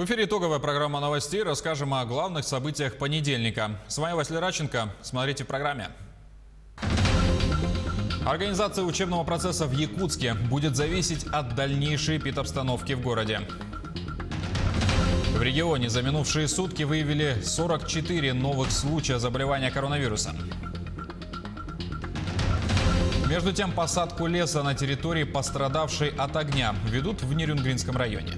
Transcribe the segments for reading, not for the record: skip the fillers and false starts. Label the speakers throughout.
Speaker 1: эфире итоговая программа новостей. Расскажем о главных событиях понедельника. С вами Василий Радченко. Смотрите в программе. Организация учебного процесса в Якутске будет зависеть от дальнейшей эпидобстановки в городе. В регионе за минувшие сутки выявили 44 новых случая заболевания коронавирусом. Между тем, посадку леса на территории, пострадавшей от огня, ведут в Нерюнгринском районе.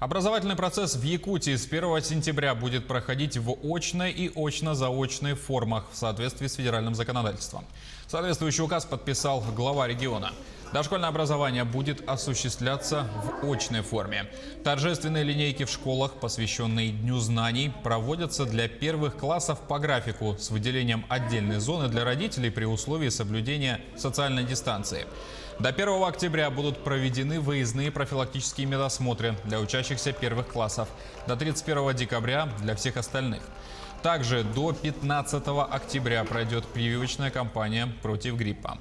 Speaker 1: Образовательный процесс в Якутии с 1 сентября будет проходить в очной и очно-заочной формах в соответствии с федеральным законодательством. Соответствующий указ подписал глава региона. Дошкольное образование будет осуществляться в очной форме. Торжественные линейки в школах, посвященные Дню знаний, проводятся для первых классов по графику с выделением отдельной зоны для родителей при условии соблюдения социальной дистанции. До 1 октября будут проведены выездные профилактические медосмотры для учащихся первых классов. До 31 декабря для всех остальных. Также до 15 октября пройдет прививочная кампания против гриппа.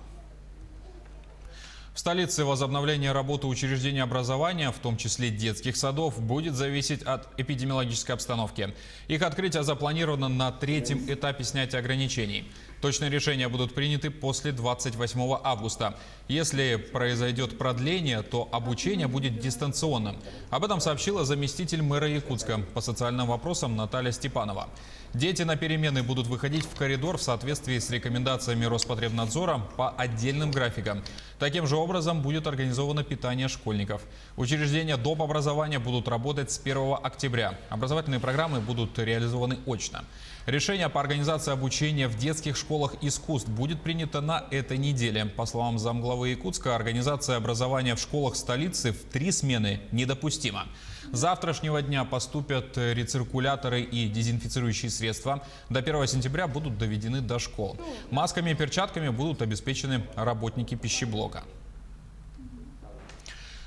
Speaker 1: В столице возобновление работы учреждений образования, в том числе детских садов, будет зависеть от эпидемиологической обстановки. Их открытие запланировано на 3-м этапе снятия ограничений. Точные решения будут приняты после 28 августа. Если произойдет продление, то обучение будет дистанционным. Об этом сообщила заместитель мэра Якутска по социальным вопросам Наталья Степанова. Дети на перемены будут выходить в коридор в соответствии с рекомендациями Роспотребнадзора по отдельным графикам. Таким же образом будет организовано питание школьников. Учреждения доп. Образования будут работать с 1 октября. Образовательные программы будут реализованы очно. Решение по организации обучения в детских школах искусств будет принято на этой неделе. По словам замглавы Якутска, организация образования в школах столицы в 3 смены недопустима. С завтрашнего дня поступят рециркуляторы и дезинфицирующие средства. До 1 сентября будут доведены до школ. Масками и перчатками будут обеспечены работники пищеблока.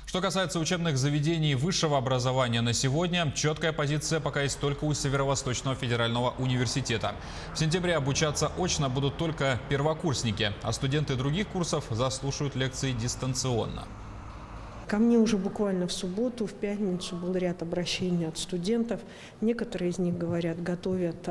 Speaker 1: Что касается учебных заведений высшего образования на сегодня, четкая позиция пока есть только у Северо-Восточного федерального университета. В сентябре обучаться очно будут только первокурсники, а студенты других курсов заслушают лекции дистанционно.
Speaker 2: Ко мне уже буквально в субботу, в пятницу был ряд обращений от студентов. Некоторые из них говорят, готовят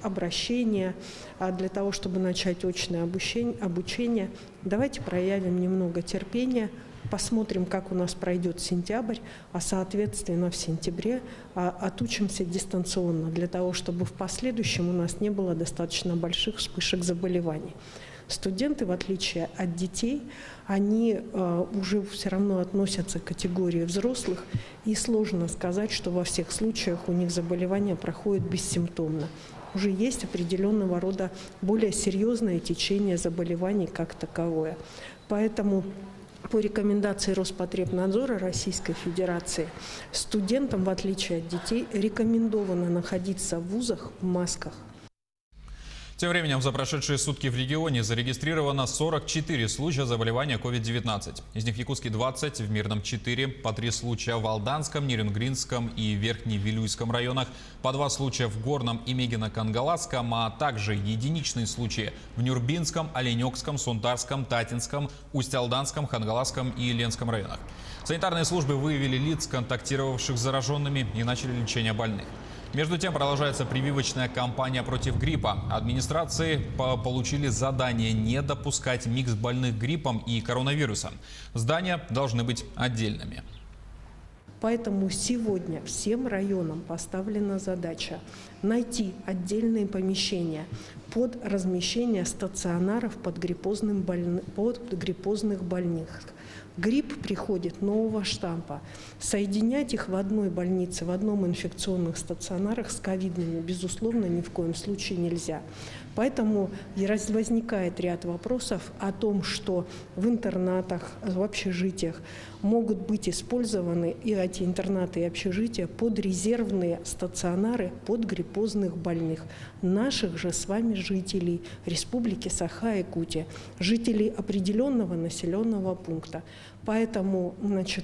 Speaker 2: обращения для того, чтобы начать очное обучение. Давайте проявим немного терпения, посмотрим, как у нас пройдет сентябрь, а соответственно в сентябре отучимся дистанционно, для того, чтобы в последующем у нас не было достаточно больших вспышек заболеваний. Студенты, в отличие от детей, они уже все равно относятся к категории взрослых, и сложно сказать, что во всех случаях у них заболевание проходит бессимптомно. Уже есть определенного рода более серьезное течение заболеваний как таковое. Поэтому по рекомендации Роспотребнадзора Российской Федерации студентам, в отличие от детей, рекомендовано находиться в вузах в масках.
Speaker 1: Тем временем за прошедшие сутки в регионе зарегистрировано 44 случая заболевания COVID-19. Из них в Якутске 20, в Мирном 4, по 3 случая в Алданском, Нерюнгринском и Верхневилюйском районах, по 2 случая в Горном и Мегино-Кангаласском, а также единичные случаи в Нюрбинском, Оленёкском, Сунтарском, Татинском, Усть-Алданском, Хангаласском и Ленском районах. Санитарные службы выявили лиц, контактировавших с зараженными, и начали лечение больных. Между тем продолжается прививочная кампания против гриппа. Администрации получили задание не допускать микс больных гриппом и коронавирусом. Здания должны быть отдельными.
Speaker 2: Поэтому сегодня всем районам поставлена задача найти отдельные помещения под размещение стационаров подгриппозных больных. Грипп приходит нового штампа. Соединять их в одной больнице, в одном инфекционных стационарах с ковидными, безусловно, ни в коем случае нельзя. Поэтому возникает ряд вопросов о том, что в интернатах, в общежитиях могут быть использованы и эти интернаты и общежития под резервные стационары подгриппозных больных. Наших же с вами жителей Республики Саха-Якутия, жителей определенного населенного пункта. Поэтому,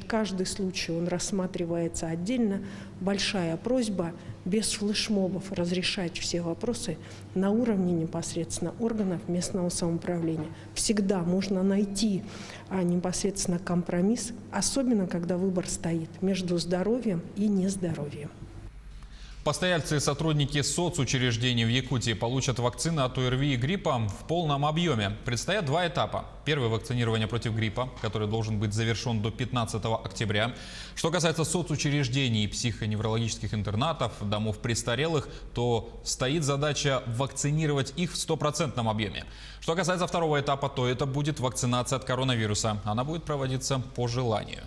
Speaker 2: каждый случай он рассматривается отдельно. Большая просьба без флешмобов разрешать все вопросы на уровне непосредственно органов местного самоуправления. Всегда можно найти непосредственно компромисс, особенно когда выбор стоит между здоровьем и нездоровьем.
Speaker 1: Постояльцы и сотрудники соцучреждений в Якутии получат вакцины от ОРВИ и гриппа в полном объеме. Предстоят два этапа. Первый – вакцинирование против гриппа, который должен быть завершен до 15 октября. Что касается соцучреждений, психоневрологических интернатов, домов престарелых, то стоит задача вакцинировать их в 100% объеме. Что касается второго этапа, то это будет вакцинация от коронавируса. Она будет проводиться по желанию.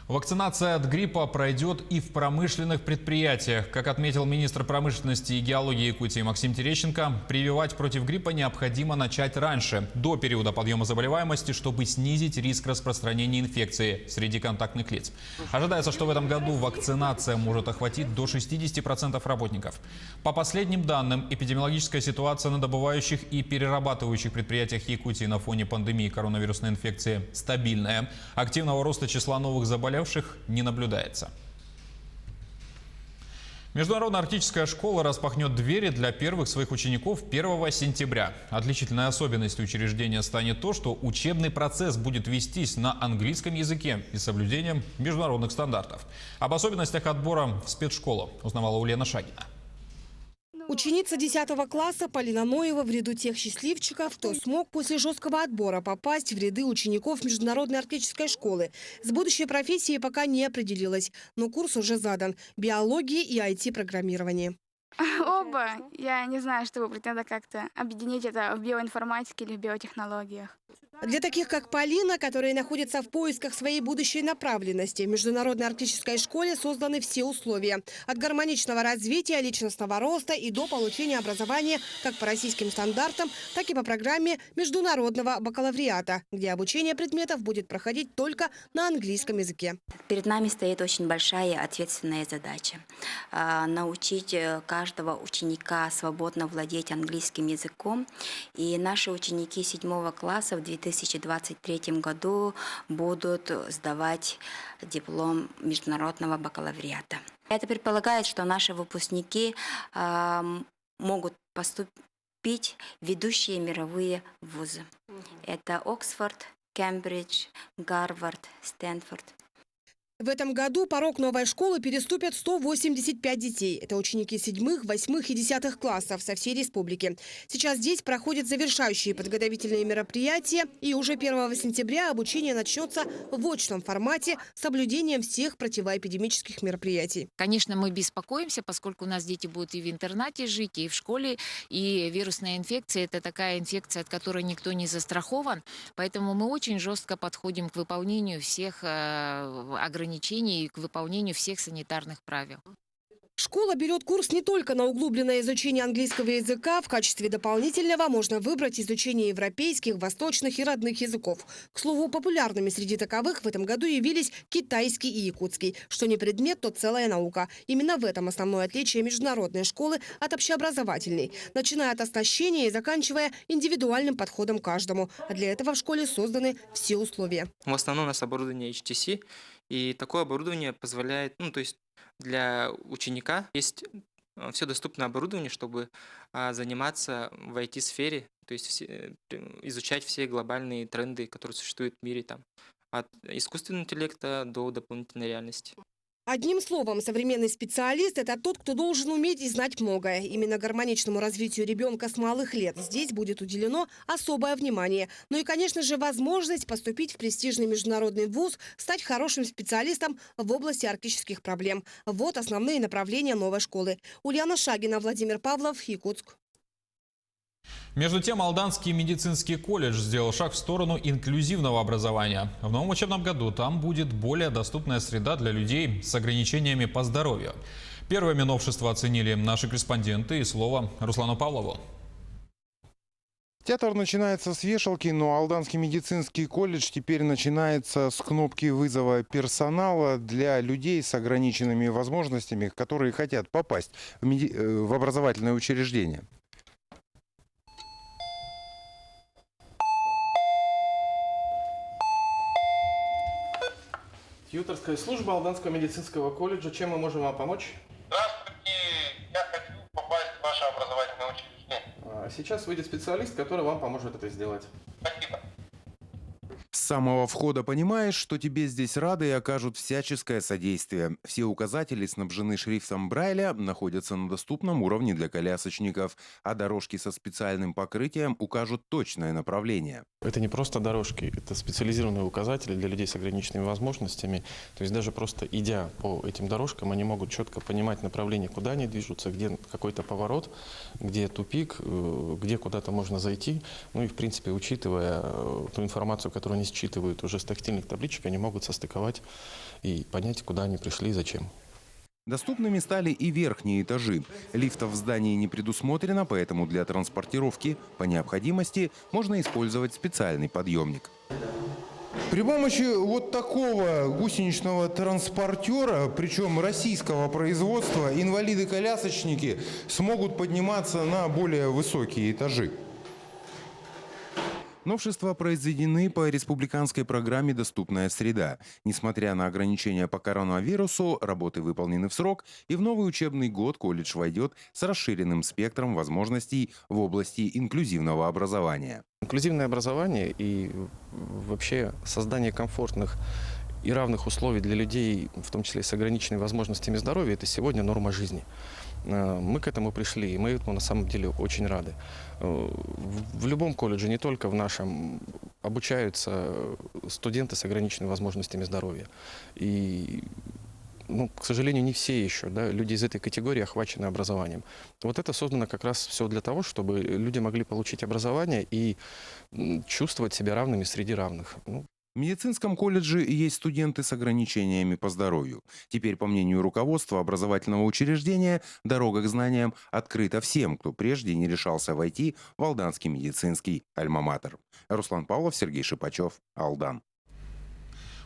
Speaker 1: Вакцинация от гриппа пройдет и в промышленных предприятиях. Как отметил министр промышленности и геологии Якутии Максим Терещенко, прививать против гриппа необходимо начать раньше, до периода подъема заболеваемости, чтобы снизить риск распространения инфекции среди контактных лиц. Ожидается, что в этом году вакцинация может охватить до 60% работников. По последним данным, эпидемиологическая ситуация на добывающих и перерабатывающих предприятиях Якутии на фоне пандемии коронавирусной инфекции стабильная. Активного роста числа новых заболевших не наблюдается. Международная арктическая школа распахнет двери для первых своих учеников 1 сентября. Отличительной особенностью учреждения станет то, что учебный процесс будет вестись на английском языке и с соблюдением международных стандартов. Об особенностях отбора в спецшколу узнавала Ульяна Шагина.
Speaker 3: Ученица 10 класса Полина Ноева в ряду тех счастливчиков, кто смог после жесткого отбора попасть в ряды учеников Международной арктической школы. С будущей профессией пока не определилась, но курс уже задан – биология и IT-программирование.
Speaker 4: Оба. Я не знаю, что выбрать. Надо как-то объединить это в биоинформатике или в биотехнологиях.
Speaker 3: Для таких, как Полина, которые находятся в поисках своей будущей направленности, в Международной арктической школе созданы все условия. От гармоничного развития, личностного роста и до получения образования как по российским стандартам, так и по программе международного бакалавриата, где обучение предметов будет проходить только на английском языке.
Speaker 5: Перед нами стоит очень большая ответственная задача – научить каждого ученика свободно владеть английским языком. И наши ученики 7 класса в 2023 году будут сдавать диплом международного бакалавриата. Это предполагает, что наши выпускники могут поступить в ведущие мировые вузы. Это Оксфорд, Кембридж, Гарвард, Стэнфорд.
Speaker 3: В этом году порог новой школы переступят 185 детей. Это ученики 7, 8 и 10 классов со всей республики. Сейчас здесь проходят завершающие подготовительные мероприятия. И уже 1 сентября обучение начнется в очном формате с соблюдением всех противоэпидемических мероприятий.
Speaker 6: Конечно, мы беспокоимся, поскольку у нас дети будут и в интернате жить, и в школе. И вирусная инфекция – это такая инфекция, от которой никто не застрахован. Поэтому мы очень жестко подходим к выполнению всех ограничений и к выполнению всех санитарных правил.
Speaker 3: Школа берет курс не только на углубленное изучение английского языка. В качестве дополнительного можно выбрать изучение европейских, восточных и родных языков. К слову, популярными среди таковых в этом году явились китайский и якутский. Что не предмет, то целая наука. Именно в этом основное отличие международной школы от общеобразовательной. Начиная от оснащения и заканчивая индивидуальным подходом к каждому. А для этого в школе созданы все условия.
Speaker 7: В основном у нас оборудование HTC. И такое оборудование позволяет, для ученика есть все доступное оборудование, чтобы заниматься в IT-сфере, то есть изучать все глобальные тренды, которые существуют в мире, от искусственного интеллекта до дополнительной реальности.
Speaker 3: Одним словом, современный специалист – это тот, кто должен уметь и знать многое. Именно гармоничному развитию ребенка с малых лет здесь будет уделено особое внимание. Ну и, конечно же, возможность поступить в престижный международный вуз, стать хорошим специалистом в области арктических проблем. Вот основные направления новой школы. Ульяна Шагина, Владимир Павлов, Якутск.
Speaker 1: Между тем, Алданский медицинский колледж сделал шаг в сторону инклюзивного образования. В новом учебном году там будет более доступная среда для людей с ограничениями по здоровью. Первыми новшества оценили наши корреспонденты, и слово Руслану Павлову.
Speaker 8: Театр начинается с вешалки, но Алданский медицинский колледж теперь начинается с кнопки вызова персонала для людей с ограниченными возможностями, которые хотят попасть в образовательное учреждение.
Speaker 9: Тьюторская служба Алданского медицинского колледжа. Чем мы можем вам помочь? сейчас выйдет специалист, который вам поможет это сделать.
Speaker 8: С самого входа понимаешь, что тебе здесь рады и окажут всяческое содействие. Все указатели снабжены шрифтом Брайля, находятся на доступном уровне для колясочников, а дорожки со специальным покрытием укажут точное направление.
Speaker 10: Это не просто дорожки, это специализированные указатели для людей с ограниченными возможностями. То есть даже просто идя по этим дорожкам, они могут четко понимать направление, куда они движутся, где какой-то поворот, где тупик, где куда-то можно зайти. Ну и в принципе, учитывая ту информацию, которую они считывают уже с тактильных табличек, они могут состыковать и понять, куда они пришли и зачем.
Speaker 8: Доступными стали и верхние этажи. Лифтов в здании не предусмотрено, поэтому для транспортировки по необходимости можно использовать специальный подъемник. При помощи вот такого гусеничного транспортера, причем российского производства, инвалиды-колясочники смогут подниматься на более высокие этажи. Новшества произведены по республиканской программе «Доступная среда». Несмотря на ограничения по коронавирусу, работы выполнены в срок, и в новый учебный год колледж войдет с расширенным спектром возможностей в области инклюзивного образования.
Speaker 10: Инклюзивное образование и вообще создание комфортных и равных условий для людей, в том числе с ограниченными возможностями здоровья, это сегодня норма жизни. Мы к этому пришли, и мы этому на самом деле очень рады. В любом колледже, не только в нашем, обучаются студенты с ограниченными возможностями здоровья. И, к сожалению, не все еще, люди из этой категории охвачены образованием. Вот это создано как раз все для того, чтобы люди могли получить образование и чувствовать себя равными среди равных.
Speaker 8: В медицинском колледже есть студенты с ограничениями по здоровью. Теперь, по мнению руководства образовательного учреждения, дорога к знаниям открыта всем, кто прежде не решался войти в Алданский медицинский альма-матер. Руслан Павлов, Сергей Шипачев, Алдан.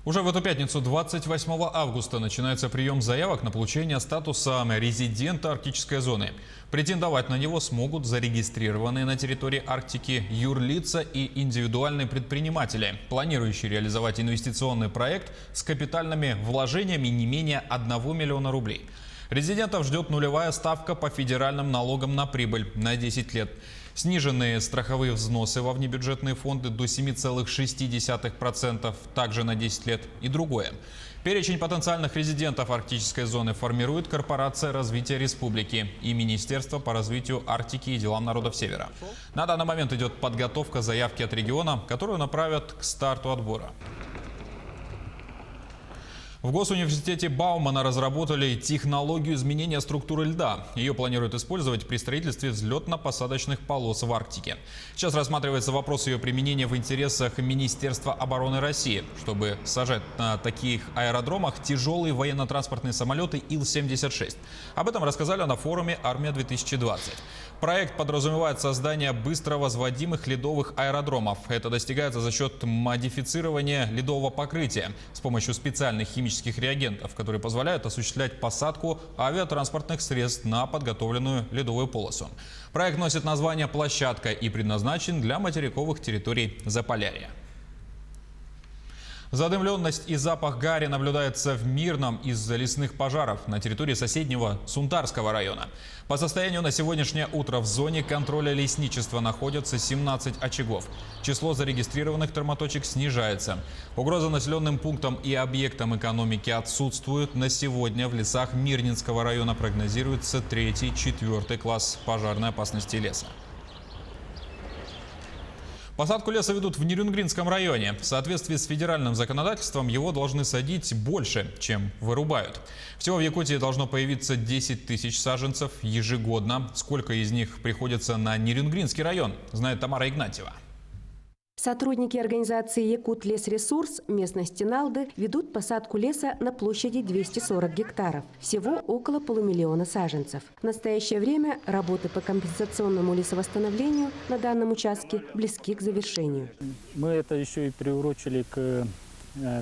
Speaker 1: Уже в эту пятницу, 28 августа, начинается прием заявок на получение статуса резидента арктической зоны. Претендовать на него смогут зарегистрированные на территории Арктики юрлица и индивидуальные предприниматели, планирующие реализовать инвестиционный проект с капитальными вложениями не менее 1 миллиона рублей. Резидентов ждет нулевая ставка по федеральным налогам на прибыль на 10 лет. Сниженные страховые взносы во внебюджетные фонды до 7,6%, также на 10 лет, и другое. Перечень потенциальных резидентов арктической зоны формирует Корпорация развития республики и Министерство по развитию Арктики и делам народов Севера. На данный момент идет подготовка заявки от региона, которую направят к старту отбора. В Госуниверситете Баумана разработали технологию изменения структуры льда. Ее планируют использовать при строительстве взлетно-посадочных полос в Арктике. Сейчас рассматривается вопрос ее применения в интересах Министерства обороны России, чтобы сажать на таких аэродромах тяжелые военно-транспортные самолеты Ил-76. Об этом рассказали на форуме «Армия-2020». Проект подразумевает создание быстро возводимых ледовых аэродромов. Это достигается за счет модифицирования ледового покрытия с помощью специальных химических реагентов, которые позволяют осуществлять посадку авиатранспортных средств на подготовленную ледовую полосу. Проект носит название «Площадка» и предназначен для материковых территорий Заполярья. Задымленность и запах гари наблюдается в Мирном из-за лесных пожаров на территории соседнего Сунтарского района. По состоянию на сегодняшнее утро в зоне контроля лесничества находятся 17 очагов. Число зарегистрированных термоточек снижается. Угроза населенным пунктам и объектам экономики отсутствует. На сегодня в лесах Мирнинского района прогнозируется 3-4 класс пожарной опасности леса. Посадку леса ведут в Нерюнгринском районе. В соответствии с федеральным законодательством его должны садить больше, чем вырубают. Всего в Якутии должно появиться 10 тысяч саженцев ежегодно. Сколько из них приходится на Нерюнгринский район, знает Тамара Игнатьева.
Speaker 11: Сотрудники организации «Якутлесресурс» местности Налды ведут посадку леса на площади 240 гектаров. Всего около 500 000 саженцев. В настоящее время работы по компенсационному лесовосстановлению на данном участке близки к завершению.
Speaker 12: Мы это еще и приурочили к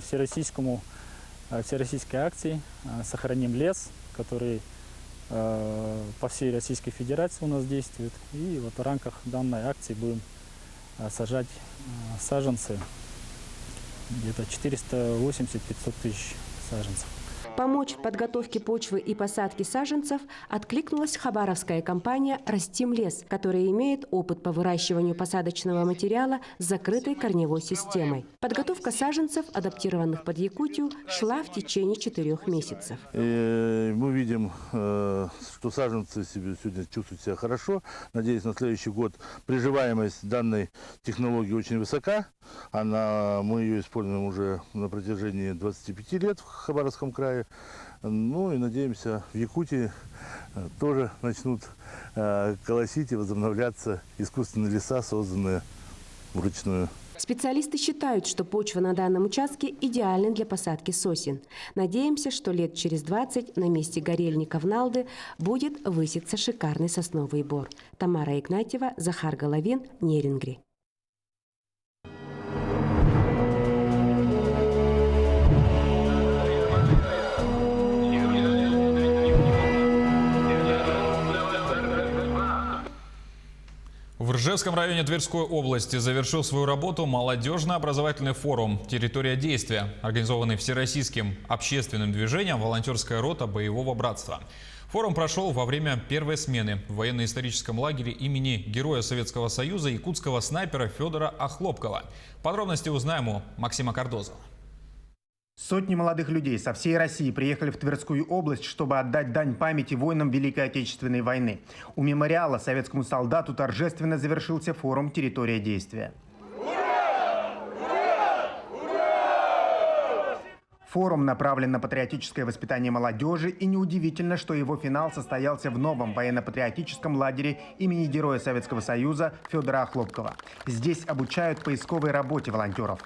Speaker 12: всероссийской акции «Сохраним лес», который по всей Российской Федерации у нас действует. И вот в рамках данной акции будем сажать саженцы, где-то 480-500 тысяч саженцев.
Speaker 11: Помочь в подготовке почвы и посадке саженцев откликнулась хабаровская компания «Растим лес», которая имеет опыт по выращиванию посадочного материала с закрытой корневой системой. Подготовка саженцев, адаптированных под Якутию, шла в течение 4 месяцев.
Speaker 13: Мы видим, что саженцы сегодня чувствуют себя хорошо. Надеюсь, на следующий год приживаемость данной технологии очень высока. Мы ее используем уже на протяжении 25 лет в Хабаровском крае. Ну и надеемся, в Якутии тоже начнут колосить и возобновляться искусственные леса, созданные вручную.
Speaker 11: Специалисты считают, что почва на данном участке идеальна для посадки сосен. Надеемся, что лет через 20 на месте горельников Налды будет выситься шикарный сосновый бор. Тамара Игнатьева, Захар Головин, Нерингри.
Speaker 1: В Ржевском районе Тверской области завершил свою работу молодежно-образовательный форум «Территория действия», организованный Всероссийским общественным движением «Волонтерская рота боевого братства». Форум прошел во время первой смены в военно-историческом лагере имени Героя Советского Союза якутского снайпера Федора Охлопкова. Подробности узнаем у Максима Кардозова.
Speaker 14: Сотни молодых людей со всей России приехали в Тверскую область, чтобы отдать дань памяти воинам Великой Отечественной войны. У мемориала советскому солдату торжественно завершился форум «Территория действия». Форум направлен на патриотическое воспитание молодежи, и неудивительно, что его финал состоялся в новом военно-патриотическом лагере имени Героя Советского Союза Федора Охлопкова. Здесь обучают поисковой работе волонтеров.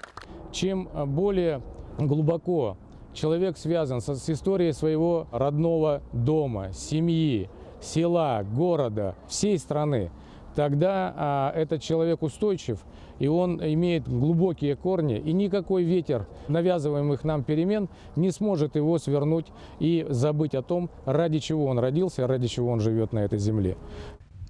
Speaker 15: Чем более глубоко человек связан с историей своего родного дома, семьи, села, города, всей страны, тогда этот человек устойчив, и он имеет глубокие корни, и никакой ветер навязываемых нам перемен не сможет его свернуть и забыть о том, ради чего он родился, ради чего он живет на этой земле.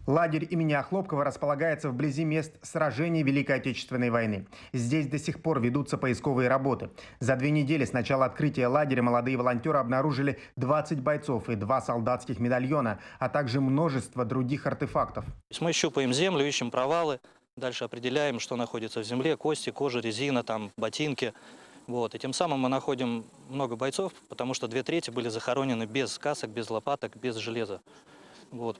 Speaker 14: Лагерь имени Охлопкова располагается вблизи мест сражений Великой Отечественной войны. Здесь до сих пор ведутся поисковые работы. За 2 недели с начала открытия лагеря молодые волонтеры обнаружили 20 бойцов и 2 солдатских медальона, а также множество других артефактов.
Speaker 16: Мы щупаем землю, ищем провалы, дальше определяем, что находится в земле: кости, кожа, резина, ботинки. И тем самым мы находим много бойцов, потому что 2/3 были захоронены без касок, без лопаток, без железа.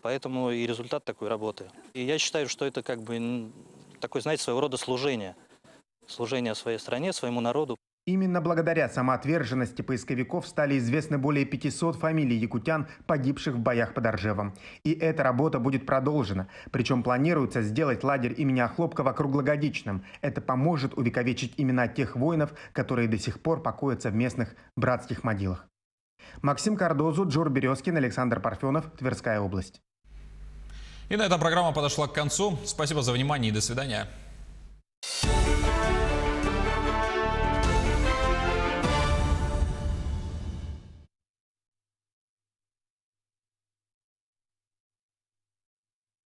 Speaker 16: Поэтому и результат такой работы. И я считаю, что это такое, знаете, своего рода служение. Служение своей стране, своему народу.
Speaker 14: Именно благодаря самоотверженности поисковиков стали известны более 500 фамилий якутян, погибших в боях под Ржевом. И эта работа будет продолжена. Причем планируется сделать лагерь имени Охлопкова круглогодичным. Это поможет увековечить имена тех воинов, которые до сих пор покоятся в местных братских могилах. Максим Кардозу, Джур Березкин, Александр Парфенов, Тверская область.
Speaker 1: И на этом программа подошла к концу. Спасибо за внимание и до свидания.